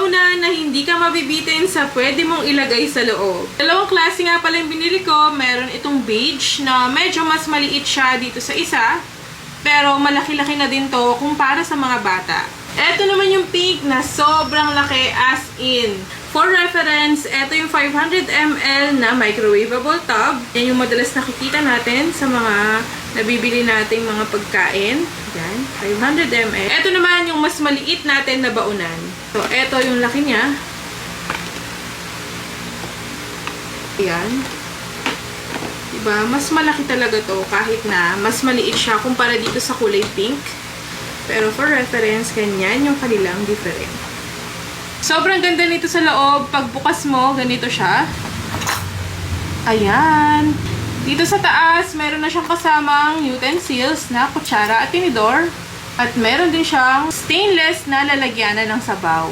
baunan na hindi ka mabibitin sa pwede mong ilagay sa loob. Dalawang klase nga pala yung binili ko. Meron itong beige na medyo mas maliit siya dito sa isa. Pero malaki-laki na din to kumpara sa mga bata. Ito naman yung pink na sobrang laki as in. For reference, ito yung 500 ml na microwavable tub. Yan yung madalas nakikita natin sa mga nabibili nating mga pagkain. Yan, 500 ml. Ito naman yung mas maliit natin na baunan. So, ito yung laki niya. Ayan. Diba? Mas malaki talaga to kahit na mas maliit siya kumpara dito sa kulay pink. Pero for reference, ganyan yung kanilang difference. Sobrang ganda nito sa loob. Pagbukas mo, ganito siya. Ayan. Dito sa taas, meron na siyang kasamang utensils na kutsara at tinidor. At meron din siyang stainless na lalagyanan ng sabaw.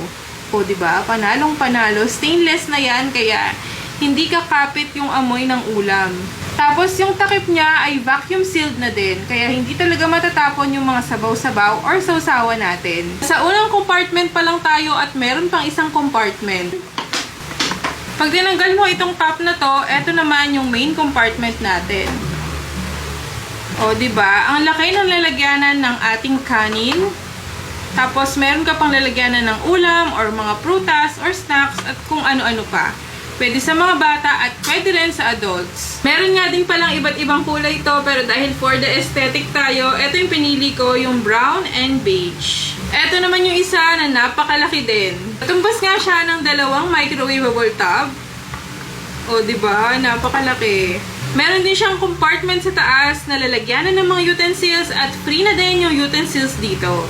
O, diba? Panalong panalo. Stainless na yan, kaya hindi kakapit yung amoy ng ulam. Tapos, yung takip niya ay vacuum sealed na din. Kaya hindi talaga matatapon yung mga sabaw-sabaw or sausawa natin. Sa unang compartment pa lang tayo at meron pang isang compartment. Pag tinanggal mo itong top na to, eto naman yung main compartment natin. O, diba? Ang laki ng lalagyanan ng ating kanin. Tapos, meron ka pang lalagyanan ng ulam or mga prutas or snacks at kung ano-ano pa. Pwede sa mga bata at pwede rin sa adults. Meron nga din palang iba't ibang kulay ito, pero dahil for the aesthetic tayo, ito yung pinili ko, yung brown and beige. Ito naman yung isa na napakalaki din. Tumbas nga siya ng dalawang microwavable tub. O, diba? Napakalaki. Meron din siyang compartment sa taas na lalagyanan ng mga utensils at free na din yung utensils dito.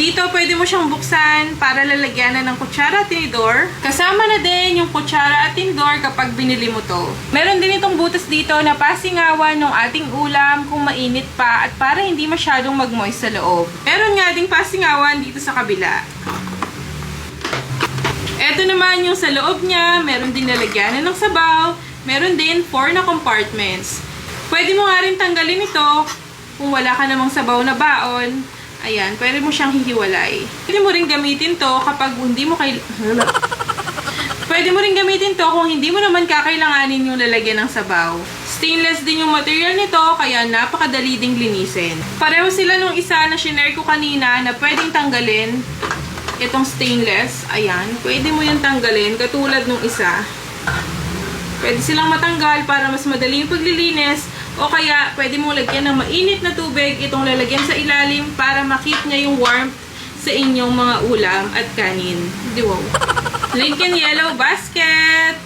Dito, pwede mo siyang buksan para lalagyanan ng kutsara at tinidor. Kasama na din yung kutsara at tinidor kapag binili mo to. Meron din itong butas dito na pasingawan ng ating ulam kung mainit pa at para hindi masyadong mag-moist sa loob. Meron nga ding pasingawan dito sa kabila. Ito naman yung sa loob niya, meron din lalagyanan ng sabaw, meron din 4 na compartments. Pwede mo nga rin tanggalin ito kung wala ka namang sabaw na baon. Ayan, pwede mo siyang hihiwalay. Pwede mo rin gamitin to kapag hindi mo Pwede mo rin gamitin to kung hindi mo naman kakailanganin yung lalagyan ng sabaw. Stainless din yung material nito, kaya napakadali ding linisin. Pareho sila nung isa na shinare ko kanina na pwedeng tanggalin. Itong stainless, ayan, pwede mo yung tanggalin katulad nung isa. Pwede silang matanggal para mas madali yung paglilinis. O kaya, pwede mong lagyan ng mainit na tubig itong lalagyan sa ilalim para makip niya yung warmth sa inyong mga ulam at kanin. Di wow. Lincoln Yellow Basket!